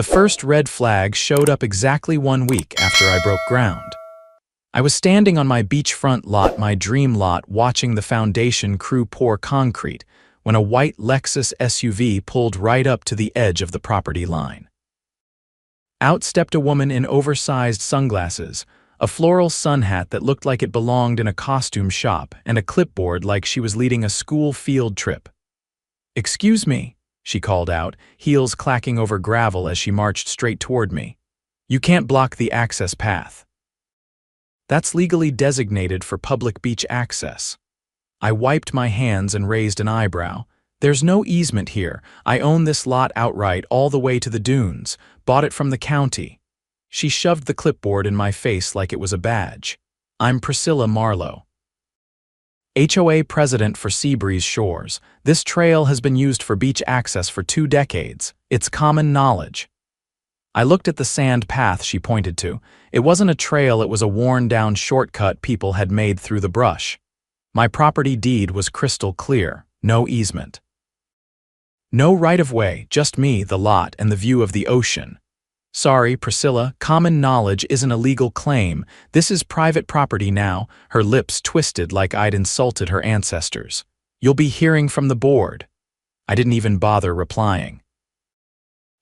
The first red flag showed up exactly 1 week after I broke ground. I was standing on my beachfront lot, my dream lot, watching the foundation crew pour concrete, when a white Lexus SUV pulled right up to the edge of the property line. Out stepped a woman in oversized sunglasses, a floral sun hat that looked like it belonged in a costume shop, and a clipboard like she was leading a school field trip. "Excuse me," she called out, heels clacking over gravel as she marched straight toward me. "You can't block the access path. That's legally designated for public beach access." I wiped my hands and raised an eyebrow. "There's no easement here. I own this lot outright all the way to the dunes. Bought it from the county." She shoved the clipboard in my face like it was a badge. "I'm Priscilla Marlowe, HOA president for Seabreeze Shores. This trail has been used for beach access for 2 decades. It's common knowledge." I looked at the sand path she pointed to. It wasn't a trail, it was a worn-down shortcut people had made through the brush. My property deed was crystal clear. No easement. No right-of-way, just me, the lot, and the view of the ocean. "Sorry, Priscilla, common knowledge isn't a legal claim. This is private property now." Her lips twisted like I'd insulted her ancestors. "You'll be hearing from the board." I didn't even bother replying.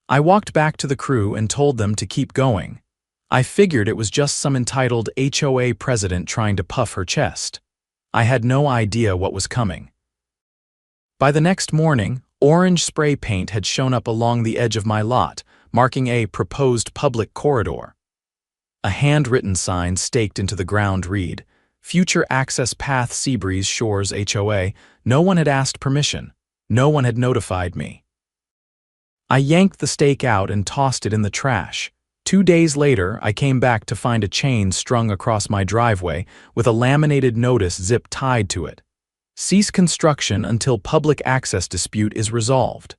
I walked back to the crew and told them to keep going. I figured it was just some entitled HOA president trying to puff her chest. I had no idea what was coming. By the next morning, orange spray paint had shown up along the edge of my lot, marking a proposed public corridor. A handwritten sign staked into the ground read, "Future Access Path, Seabreeze Shores HOA." No one had asked permission. No one had notified me. I yanked the stake out and tossed it in the trash. 2 days later, I came back to find a chain strung across my driveway with a laminated notice zip tied to it. "Cease construction until public access dispute is resolved."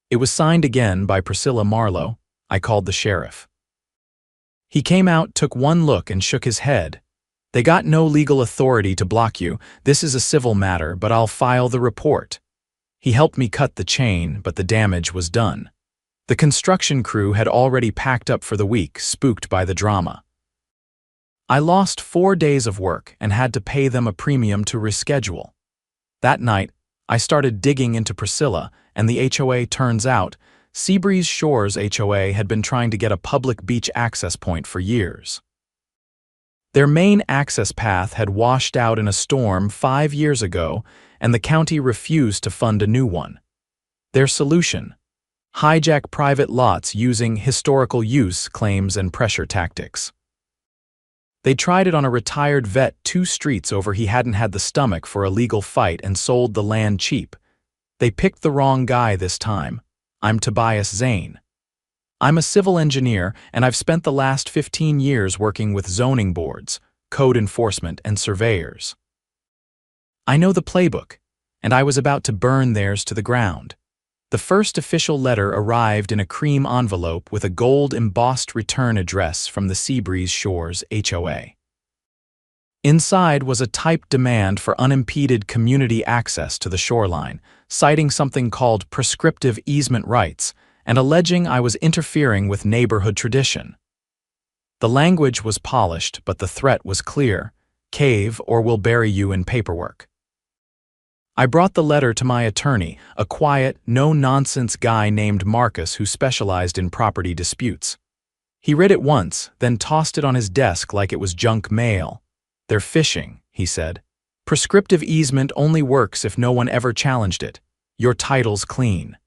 It was signed again by Priscilla Marlowe. I called the sheriff. He came out, took one look, and shook his head. "They got no legal authority to block you. This is a civil matter, but I'll file the report." He helped me cut the chain, but the damage was done. The construction crew had already packed up for the week, spooked by the drama. I lost 4 days of work and had to pay them a premium to reschedule. That night, I started digging into Priscilla and the HOA. Turns out, Seabreeze Shores HOA had been trying to get a public beach access point for years. Their main access path had washed out in a storm 5 years ago, and the county refused to fund a new one. Their solution: hijack private lots using historical use claims and pressure tactics. They tried it on a retired vet 2 streets over. He hadn't had the stomach for a legal fight and sold the land cheap. They picked the wrong guy this time. I'm Tobias Zane. I'm a civil engineer, and I've spent the last 15 years working with zoning boards, code enforcement, and surveyors. I know the playbook, and I was about to burn theirs to the ground. The first official letter arrived in a cream envelope with a gold-embossed return address from the Seabreeze Shores HOA. Inside was a typed demand for unimpeded community access to the shoreline, citing something called prescriptive easement rights and alleging I was interfering with neighborhood tradition. The language was polished, but the threat was clear: cave or we'll bury you in paperwork. I brought the letter to my attorney, a quiet, no-nonsense guy named Marcus who specialized in property disputes. He read it once, then tossed it on his desk like it was junk mail. "They're fishing," he said. "Prescriptive easement only works if no one ever challenged it. Your title's clean.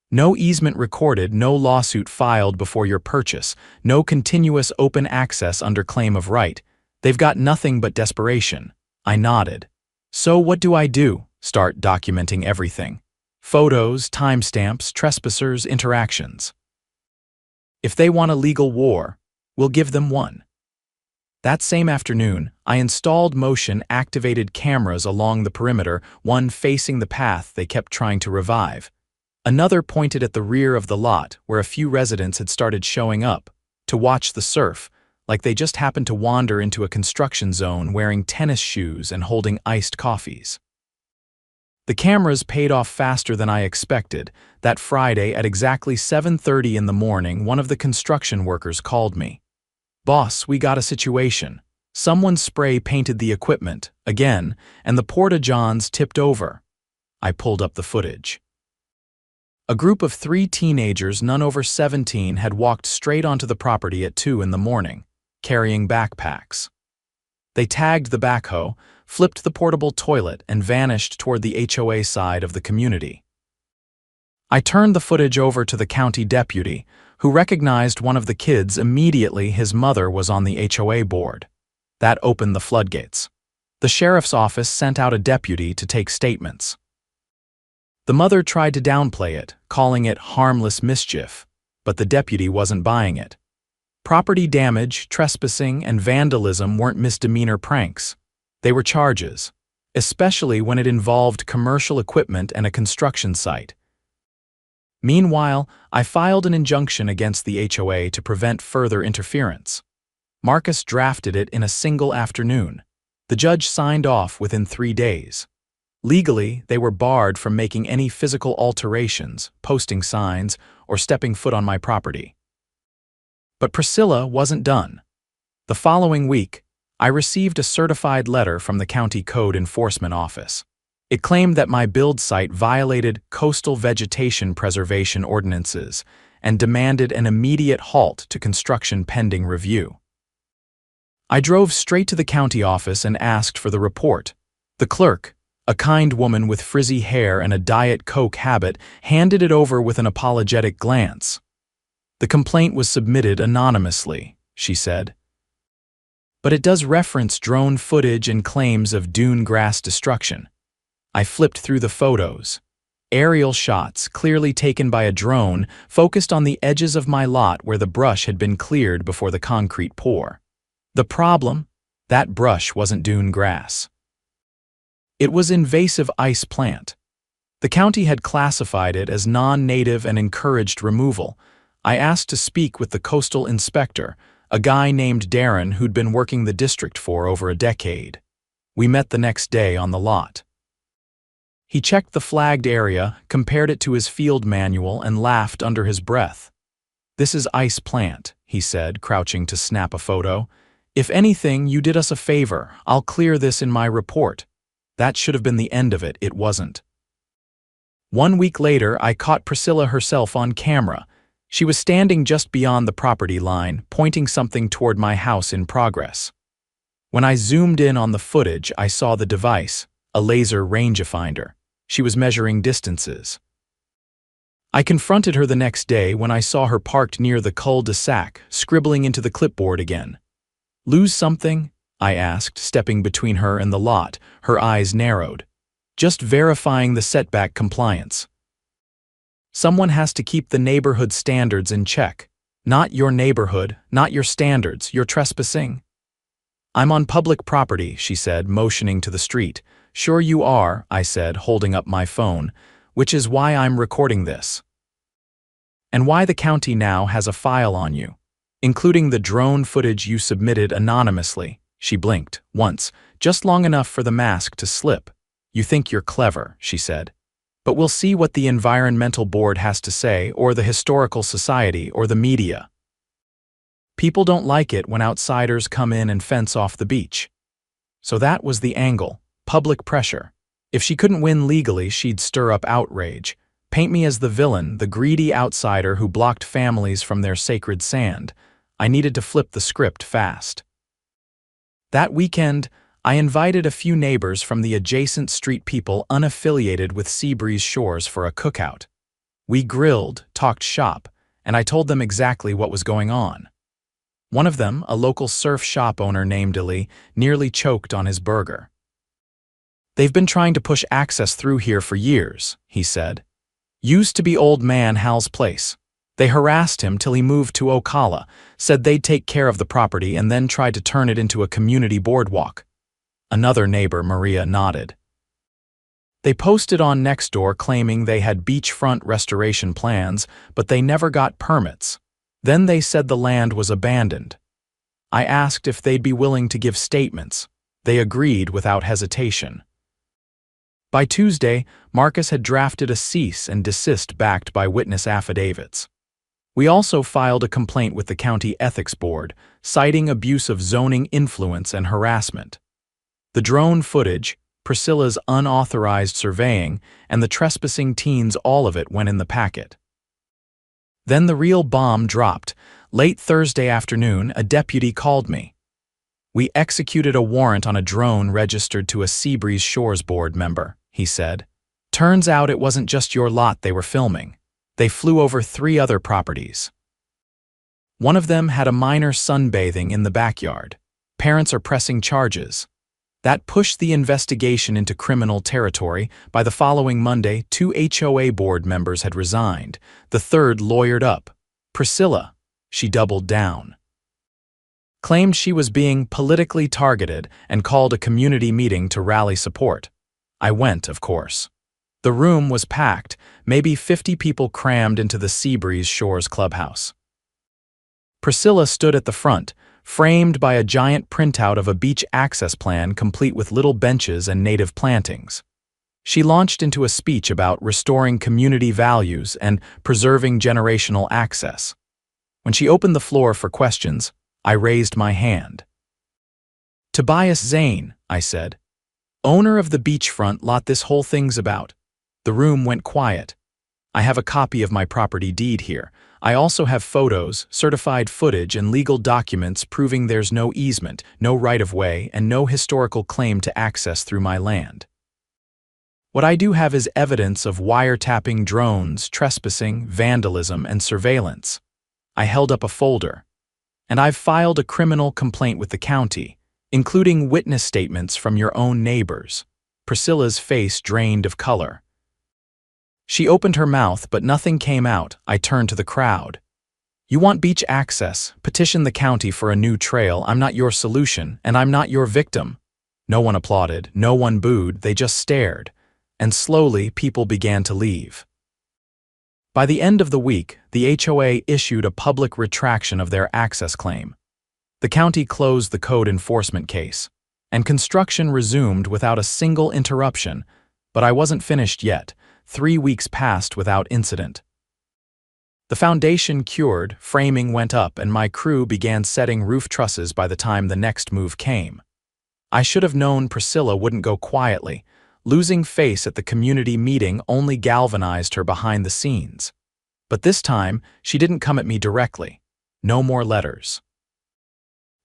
No easement recorded, no lawsuit filed before your purchase, no continuous open access under claim of right. They've got nothing but desperation." I nodded. "So what do I do?" "Start documenting everything. Photos, timestamps, trespassers, interactions. If they want a legal war, we'll give them one." That same afternoon, I installed motion-activated cameras along the perimeter, one facing the path they kept trying to revive. Another pointed at the rear of the lot, where a few residents had started showing up to watch the surf, like they just happened to wander into a construction zone wearing tennis shoes and holding iced coffees. The cameras paid off faster than I expected. That Friday at exactly 7:30 in the morning, one of the construction workers called me. "Boss, we got a situation. Someone spray painted the equipment, again, and the porta-johns tipped over." I pulled up the footage. A group of 3 teenagers, none over 17, had walked straight onto the property at 2 in the morning, carrying backpacks. They tagged the backhoe, flipped the portable toilet, and vanished toward the HOA side of the community. I turned the footage over to the county deputy, who recognized one of the kids immediately. His mother was on the HOA board. That opened the floodgates. The sheriff's office sent out a deputy to take statements. The mother tried to downplay it, calling it harmless mischief, but the deputy wasn't buying it. Property damage, trespassing, and vandalism weren't misdemeanor pranks. They were charges, especially when it involved commercial equipment and a construction site. Meanwhile, I filed an injunction against the HOA to prevent further interference. Marcus drafted it in a single afternoon. The judge signed off within 3 days. Legally, they were barred from making any physical alterations, posting signs, or stepping foot on my property. But Priscilla wasn't done. The following week, I received a certified letter from the County Code Enforcement Office. It claimed that my build site violated coastal vegetation preservation ordinances and demanded an immediate halt to construction pending review. I drove straight to the county office and asked for the report. The clerk, a kind woman with frizzy hair and a Diet Coke habit, handed it over with an apologetic glance. "The complaint was submitted anonymously," she said. "But it does reference drone footage and claims of dune grass destruction." I flipped through the photos. Aerial shots, clearly taken by a drone, focused on the edges of my lot where the brush had been cleared before the concrete pour. The problem? That brush wasn't dune grass. It was invasive ice plant. The county had classified it as non-native and encouraged removal. I asked to speak with the coastal inspector, a guy named Darren who'd been working the district for over a decade. We met the next day on the lot. He checked the flagged area, compared it to his field manual, and laughed under his breath. "This is ice plant," he said, crouching to snap a photo. "If anything, you did us a favor. I'll clear this in my report." That should have been the end of it. It wasn't. 1 week later, I caught Priscilla herself on camera. She was standing just beyond the property line, pointing something toward my house in progress. When I zoomed in on the footage, I saw the device, a laser rangefinder. She was measuring distances. I confronted her the next day when I saw her parked near the cul-de-sac, scribbling into the clipboard again. "Lose something?" I asked, stepping between her and the lot, her eyes narrowed. "Just verifying the setback compliance. Someone has to keep the neighborhood standards in check. Not your neighborhood, not your standards, you're trespassing." "I'm on public property," she said, motioning to the street. "Sure you are," I said, holding up my phone, "which is why I'm recording this. And why the county now has a file on you, including the drone footage you submitted anonymously." She blinked, once, just long enough for the mask to slip. "You think you're clever," she said. "But we'll see what the Environmental Board has to say, or the Historical Society, or the media. People don't like it when outsiders come in and fence off the beach." So that was the angle, public pressure. If she couldn't win legally, she'd stir up outrage. Paint me as the villain, the greedy outsider who blocked families from their sacred sand. I needed to flip the script fast. That weekend, I invited a few neighbors from the adjacent street, people unaffiliated with Seabreeze Shores, for a cookout. We grilled, talked shop, and I told them exactly what was going on. One of them, a local surf shop owner named Illy, nearly choked on his burger. "They've been trying to push access through here for years," he said. "Used to be old man Hal's place. They harassed him till he moved to Ocala, said they'd take care of the property, and then tried to turn it into a community boardwalk." Another neighbor, Maria, nodded. "They posted on Nextdoor claiming they had beachfront restoration plans, but they never got permits. Then they said the land was abandoned. I asked if they'd be willing to give statements. They agreed without hesitation. By Tuesday, Marcus had drafted a cease and desist backed by witness affidavits. We also filed a complaint with the County Ethics Board, citing abuse of zoning influence and harassment. The drone footage, Priscilla's unauthorized surveying, and the trespassing teens, all of it went in the packet. Then the real bomb dropped. Late Thursday afternoon, a deputy called me. "We executed a warrant on a drone registered to a Seabreeze Shores Board member," he said. "Turns out it wasn't just your lot they were filming. They flew over 3 other properties. One of them had a minor sunbathing in the backyard. Parents are pressing charges." That pushed the investigation into criminal territory. By the following Monday, 2 HOA board members had resigned. The third lawyered up. Priscilla, she doubled down. Claimed she was being politically targeted and called a community meeting to rally support. I went, of course. The room was packed, maybe 50 people crammed into the Seabreeze Shores clubhouse. Priscilla stood at the front, framed by a giant printout of a beach access plan complete with little benches and native plantings. She launched into a speech about restoring community values and preserving generational access. When she opened the floor for questions, I raised my hand. "Tobias Zane," I said. "Owner of the beachfront lot this whole thing's about." The room went quiet. "I have a copy of my property deed here. I also have photos, certified footage, and legal documents proving there's no easement, no right-of-way, and no historical claim to access through my land. What I do have is evidence of wiretapping drones, trespassing, vandalism, and surveillance." I held up a folder. "And I've filed a criminal complaint with the county, including witness statements from your own neighbors." Priscilla's face drained of color. She opened her mouth, but nothing came out. I turned to the crowd. "You want beach access? Petition the county for a new trail. I'm not your solution, and I'm not your victim." No one applauded, no one booed, they just stared. And slowly, people began to leave. By the end of the week, the HOA issued a public retraction of their access claim. The county closed the code enforcement case, and construction resumed without a single interruption. But I wasn't finished yet. 3 weeks passed without incident. The foundation cured, framing went up, and my crew began setting roof trusses by the time the next move came. I should have known Priscilla wouldn't go quietly. Losing face at the community meeting only galvanized her behind the scenes. But this time, she didn't come at me directly. No more letters.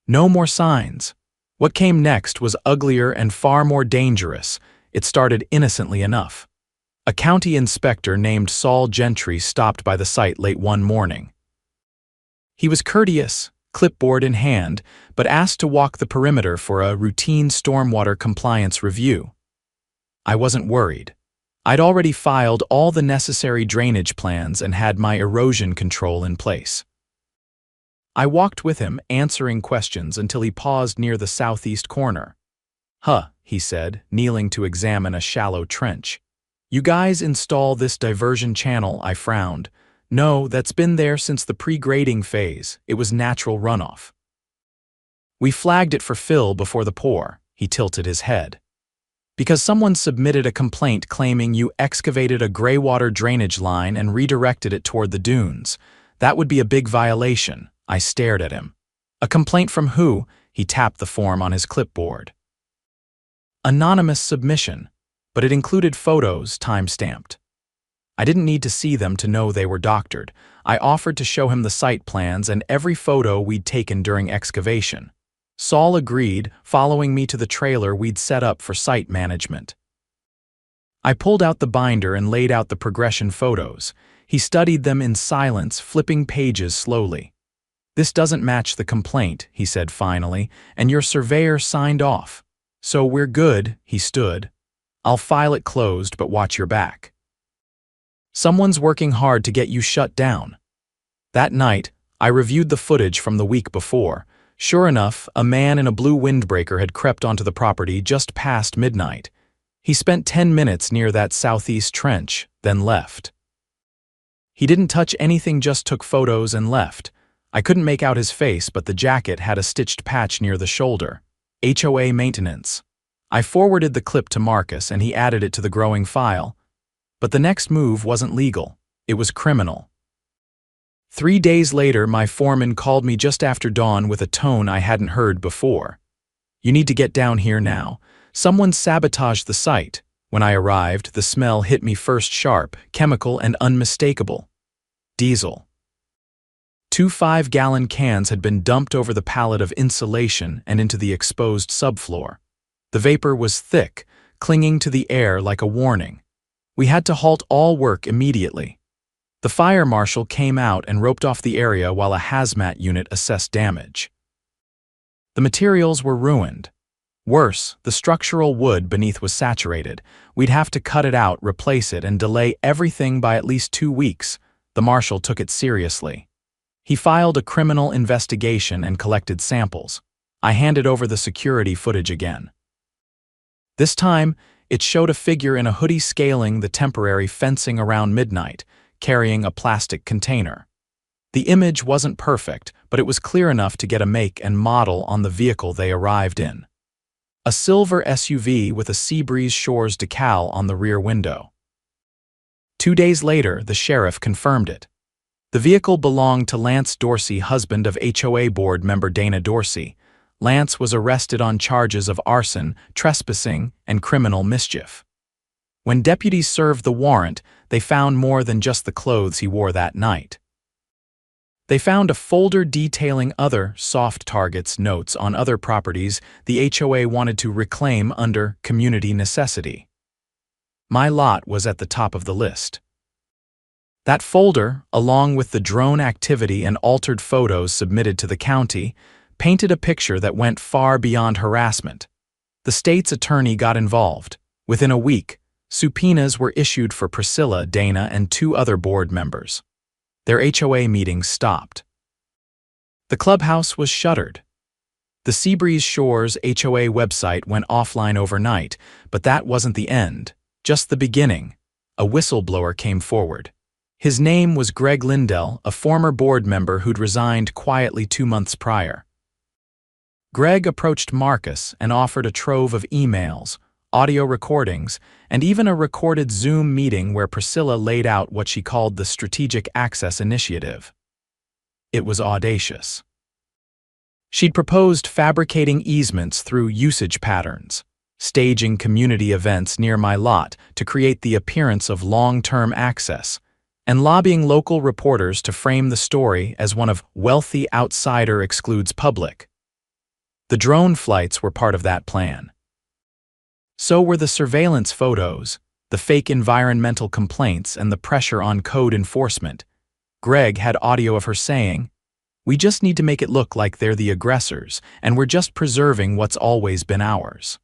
No more signs. What came next was uglier and far more dangerous. It started innocently enough. A county inspector named Saul Gentry stopped by the site late one morning. He was courteous, clipboard in hand, but asked to walk the perimeter for a routine stormwater compliance review. I wasn't worried. I'd already filed all the necessary drainage plans and had my erosion control in place. I walked with him, answering questions until he paused near the southeast corner. "Huh," he said, kneeling to examine a shallow trench. "You guys install this diversion channel?" I frowned. "No, that's been there since the pre-grading phase. It was natural runoff." "We flagged it for fill before the pour." He tilted his head. "Because someone submitted a complaint claiming you excavated a graywater drainage line and redirected it toward the dunes. That would be a big violation." I stared at him. "A complaint from who?" He tapped the form on his clipboard. "Anonymous submission, but it included photos time-stamped." I didn't need to see them to know they were doctored. I offered to show him the site plans and every photo we'd taken during excavation. Saul agreed, following me to the trailer we'd set up for site management. I pulled out the binder and laid out the progression photos. He studied them in silence, flipping pages slowly. "This doesn't match the complaint," he said finally, "and your surveyor signed off. So we're good." He stood. "I'll file it closed, but watch your back. Someone's working hard to get you shut down." That night, I reviewed the footage from the week before. Sure enough, a man in a blue windbreaker had crept onto the property just past midnight. He spent 10 minutes near that southeast trench, then left. He didn't touch anything, just took photos and left. I couldn't make out his face, but the jacket had a stitched patch near the shoulder. HOA maintenance. I forwarded the clip to Marcus and he added it to the growing file. But the next move wasn't legal. It was criminal. 3 days later, my foreman called me just after dawn with a tone I hadn't heard before. "You need to get down here now. Someone sabotaged the site." When I arrived, the smell hit me first sharp, chemical and unmistakable. Diesel. 2 5-gallon cans had been dumped over the pallet of insulation and into the exposed subfloor. The vapor was thick, clinging to the air like a warning. We had to halt all work immediately. The fire marshal came out and roped off the area while a hazmat unit assessed damage. The materials were ruined. Worse, the structural wood beneath was saturated. We'd have to cut it out, replace it, and delay everything by at least 2 weeks. The marshal took it seriously. He filed a criminal investigation and collected samples. I handed over the security footage again. This time, it showed a figure in a hoodie scaling the temporary fencing around midnight, carrying a plastic container. The image wasn't perfect, but it was clear enough to get a make and model on the vehicle they arrived in. A silver SUV with a Seabreeze Shores decal on the rear window. 2 days later, the sheriff confirmed it. The vehicle belonged to Lance Dorsey, husband of HOA board member Dana Dorsey. Lance was arrested on charges of arson, trespassing, and criminal mischief. When deputies served the warrant, they found more than just the clothes he wore that night. They found a folder detailing other soft targets notes on other properties the HOA wanted to reclaim under community necessity. My lot was at the top of the list. That folder, along with the drone activity and altered photos submitted to the county, painted a picture that went far beyond harassment. The state's attorney got involved. Within a week, subpoenas were issued for Priscilla, Dana, and 2 other board members. Their HOA meetings stopped. The clubhouse was shuttered. The Seabreeze Shores HOA website went offline overnight, but that wasn't the end, just the beginning. A whistleblower came forward. His name was Greg Lindell, a former board member who'd resigned quietly 2 months prior. Greg approached Marcus and offered a trove of emails, audio recordings, and even a recorded Zoom meeting where Priscilla laid out what she called the Strategic Access Initiative. It was audacious. She'd proposed fabricating easements through usage patterns, staging community events near my lot to create the appearance of long-term access, and lobbying local reporters to frame the story as one of wealthy outsider excludes public. The drone flights were part of that plan. So were the surveillance photos, the fake environmental complaints, and the pressure on code enforcement. Greg had audio of her saying, "We just need to make it look like they're the aggressors, and we're just preserving what's always been ours.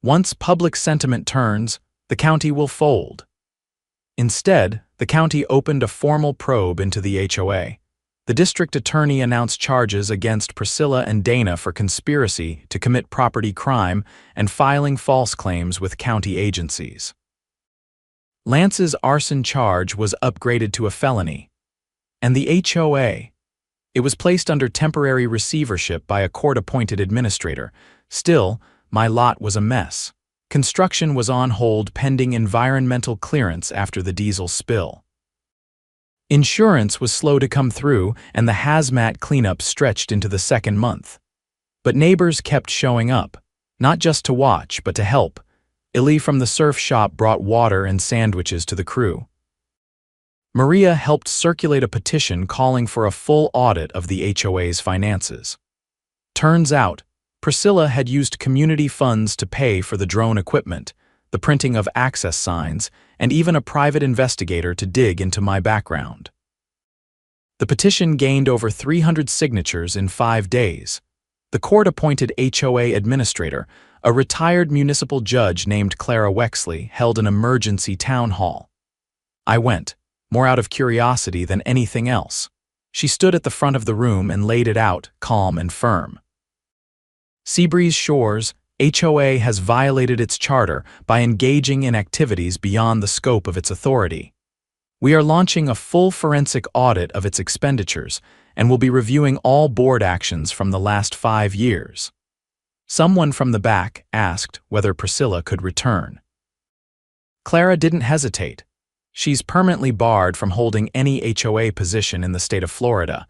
Once public sentiment turns, the county will fold." Instead, the county opened a formal probe into the HOA. The district attorney announced charges against Priscilla and Dana for conspiracy to commit property crime and filing false claims with county agencies. Lance's arson charge was upgraded to a felony. And the HOA, it was placed under temporary receivership by a court-appointed administrator. Still, my lot was a mess. Construction was on hold pending environmental clearance after the diesel spill. Insurance was slow to come through, and the hazmat cleanup stretched into the 2nd month. But neighbors kept showing up, not just to watch, but to help. Illy from the surf shop brought water and sandwiches to the crew. Maria helped circulate a petition calling for a full audit of the HOA's finances. Turns out, Priscilla had used community funds to pay for the drone equipment, the printing of access signs, and even a private investigator to dig into my background. The petition gained over 300 signatures in 5 days. The court-appointed HOA administrator, a retired municipal judge named Clara Wexley, held an emergency town hall. I went, more out of curiosity than anything else. She stood at the front of the room and laid it out, calm and firm. Seabreeze Shores HOA has violated its charter by engaging in activities beyond the scope of its authority. We are launching a full forensic audit of its expenditures and will be reviewing all board actions from the last 5 years. Someone from the back asked whether Priscilla could return. Clara didn't hesitate. She's permanently barred from holding any HOA position in the state of Florida,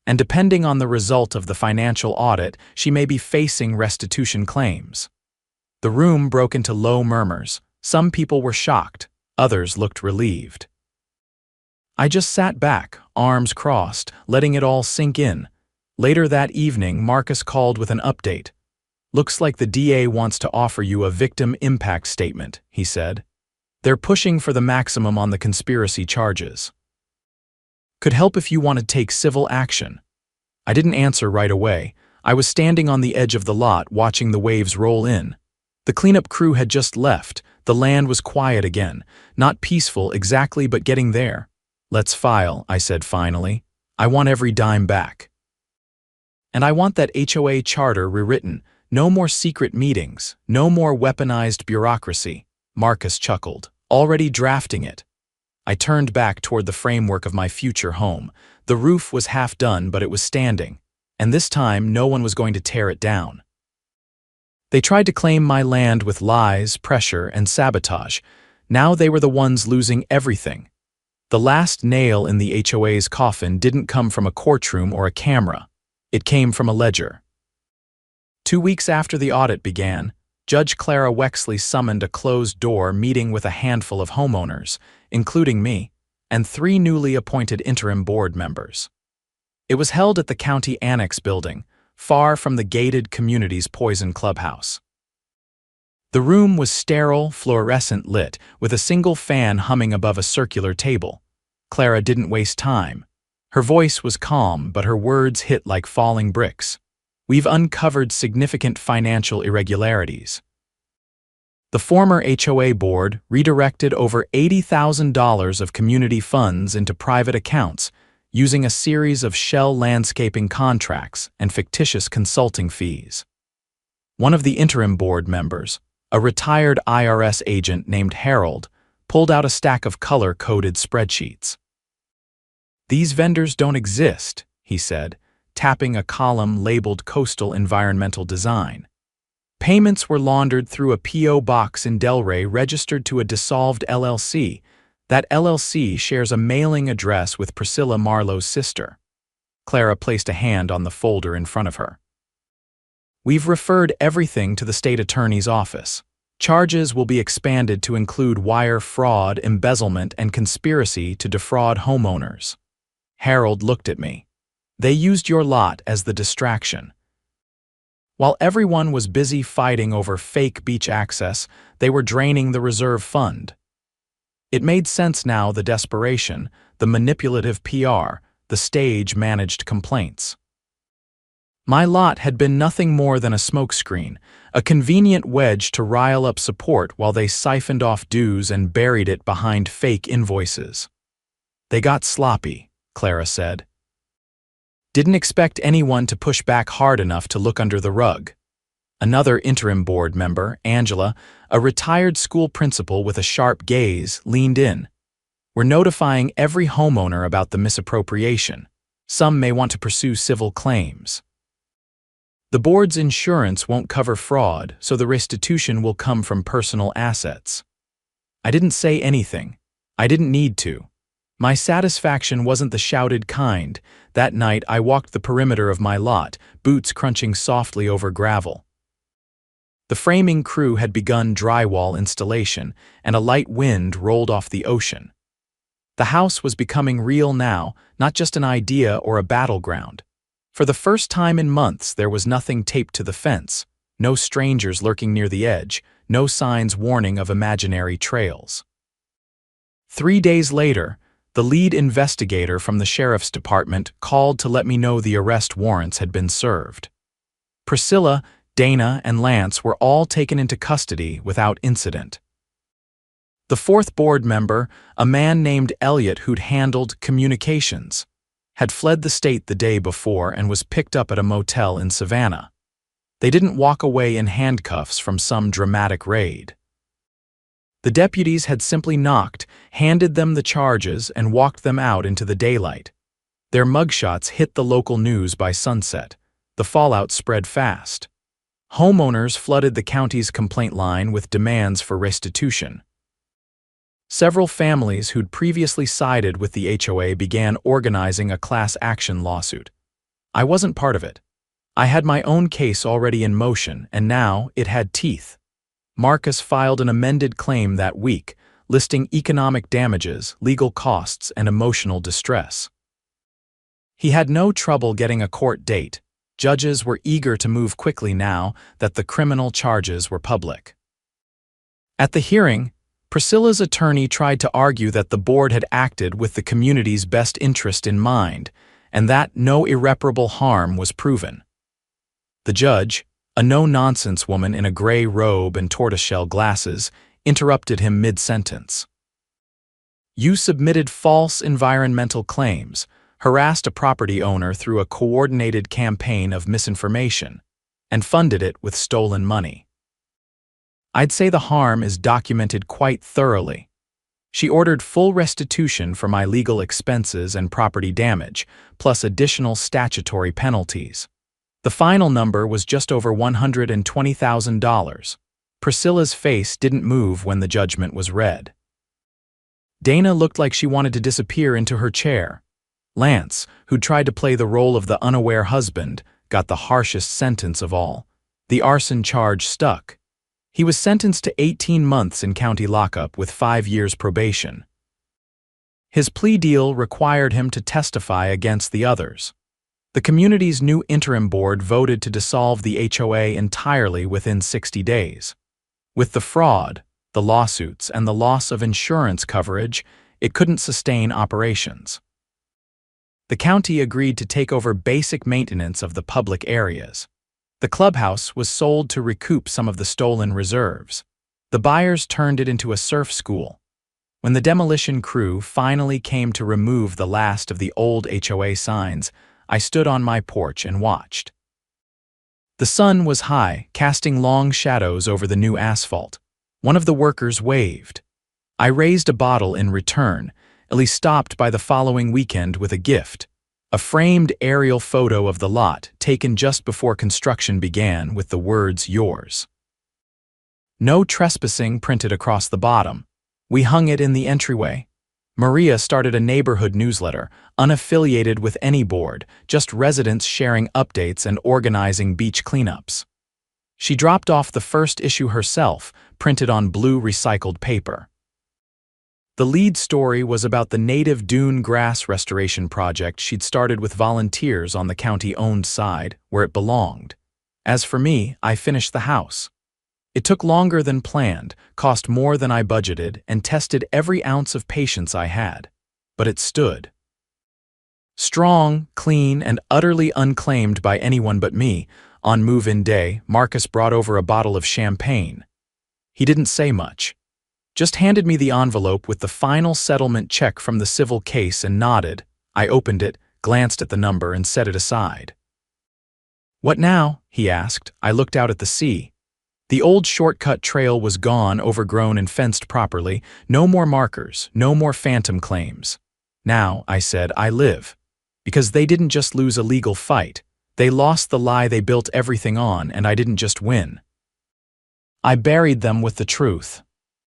and depending on the result of the financial audit, she may be facing restitution claims. The room broke into low murmurs. Some people were shocked, others looked relieved. I just sat back, arms crossed, letting it all sink in. Later that evening, Marcus called with an update. "Looks like the DA wants to offer you a victim impact statement," he said. "They're pushing for the maximum on the conspiracy charges. Could help if you want to take civil action." I didn't answer right away. I was standing on the edge of the lot watching the waves roll in. The cleanup crew had just left. The land was quiet again. Not peaceful exactly, but getting there. "Let's file," I said finally. "I want every dime back. And I want that HOA charter rewritten. No more secret meetings. No more weaponized bureaucracy." Marcus chuckled. "Already drafting it." I turned back toward the framework of my future home. The roof was half done, but it was standing. And this time, no one was going to tear it down. They tried to claim my land with lies, pressure, and sabotage. Now they were the ones losing everything. The last nail in the HOA's coffin didn't come from a courtroom or a camera. It came from a ledger. 2 weeks after the audit began, Judge Clara Wexley summoned a closed-door meeting with a handful of homeowners, including me, and 3 newly appointed interim board members. It was held at the County Annex building, far from the gated community's poison clubhouse. The room was sterile, fluorescent lit, with a single fan humming above a circular table. Clara didn't waste time. Her voice was calm, but her words hit like falling bricks. "We've uncovered significant financial irregularities. The former HOA board redirected over $80,000 of community funds into private accounts, using a series of shell landscaping contracts and fictitious consulting fees." One of the interim board members, a retired IRS agent named Harold, pulled out a stack of color-coded spreadsheets. "These vendors don't exist," he said, tapping a column labeled Coastal Environmental Design. "Payments were laundered through a P.O. box in Delray registered to a dissolved LLC. That LLC shares a mailing address with Priscilla Marlowe's sister." Clara placed a hand on the folder in front of her. "We've referred everything to the state attorney's office. Charges will be expanded to include wire fraud, embezzlement, and conspiracy to defraud homeowners." Harold looked at me. "They used your lot as the distraction. While everyone was busy fighting over fake beach access, they were draining the reserve fund." It made sense now, the desperation, the manipulative PR, the stage-managed complaints. My lot had been nothing more than a smokescreen, a convenient wedge to rile up support while they siphoned off dues and buried it behind fake invoices. "They got sloppy," Clara said. "Didn't expect anyone to push back hard enough to look under the rug." Another interim board member, Angela, a retired school principal with a sharp gaze, leaned in. "We're notifying every homeowner about the misappropriation. Some may want to pursue civil claims. The board's insurance won't cover fraud, so the restitution will come from personal assets." I didn't say anything. I didn't need to. My satisfaction wasn't the shouted kind. That night I walked the perimeter of my lot, boots crunching softly over gravel. The framing crew had begun drywall installation, and a light wind rolled off the ocean. The house was becoming real now, not just an idea or a battleground. For the first time in months, there was nothing taped to the fence, no strangers lurking near the edge, no signs warning of imaginary trails. 3 days later, the lead investigator from the sheriff's department called to let me know the arrest warrants had been served. Priscilla, Dana, and Lance were all taken into custody without incident. The 4th board member, a man named Elliot who'd handled communications, had fled the state the day before and was picked up at a motel in Savannah. They didn't walk away in handcuffs from some dramatic raid. The deputies had simply knocked, handed them the charges, and walked them out into the daylight. Their mugshots hit the local news by sunset. The fallout spread fast. Homeowners flooded the county's complaint line with demands for restitution. Several families who'd previously sided with the HOA began organizing a class action lawsuit. I wasn't part of it. I had my own case already in motion, and now it had teeth. Marcus filed an amended claim that week, listing economic damages, legal costs, and emotional distress. He had no trouble getting a court date. Judges were eager to move quickly now that the criminal charges were public. At the hearing, Priscilla's attorney tried to argue that the board had acted with the community's best interest in mind, and that no irreparable harm was proven. The judge, a no-nonsense woman in a gray robe and tortoiseshell glasses, interrupted him mid-sentence. "You submitted false environmental claims, harassed a property owner through a coordinated campaign of misinformation, and funded it with stolen money. I'd say the harm is documented quite thoroughly. She ordered full restitution for my legal expenses and property damage, plus additional statutory penalties. The final number was just over $120,000. Priscilla's face didn't move when the judgment was read. Dana looked like she wanted to disappear into her chair. Lance, who tried to play the role of the unaware husband, got the harshest sentence of all. The arson charge stuck. He was sentenced to 18 months in county lockup with 5 years probation. His plea deal required him to testify against the others. The community's new interim board voted to dissolve the HOA entirely within 60 days. With the fraud, the lawsuits, and the loss of insurance coverage, it couldn't sustain operations. The county agreed to take over basic maintenance of the public areas. The clubhouse was sold to recoup some of the stolen reserves. The buyers turned it into a surf school. When the demolition crew finally came to remove the last of the old HOA signs, I stood on my porch and watched. The sun was high, casting long shadows over the new asphalt. One of the workers waved. I raised a bottle in return. Ellie stopped by the following weekend with a gift. A framed aerial photo of the lot taken just before construction began with the words "yours." No trespassing printed across the bottom. We hung it in the entryway. Maria started a neighborhood newsletter, unaffiliated with any board, just residents sharing updates and organizing beach cleanups. She dropped off the first issue herself, printed on blue recycled paper. The lead story was about the native dune grass restoration project she'd started with volunteers on the county-owned side, where it belonged. As for me, I finished the house. It took longer than planned, cost more than I budgeted, and tested every ounce of patience I had. But it stood. Strong, clean, and utterly unclaimed by anyone but me, on move-in day, Marcus brought over a bottle of champagne. He didn't say much. Just handed me the envelope with the final settlement check from the civil case and nodded. I opened it, glanced at the number, and set it aside. "What now?" he asked. I looked out at the sea. The old shortcut trail was gone, overgrown and fenced properly. No more markers, no more phantom claims. "Now," I said, "I live." Because they didn't just lose a legal fight. They lost the lie they built everything on, and I didn't just win. I buried them with the truth.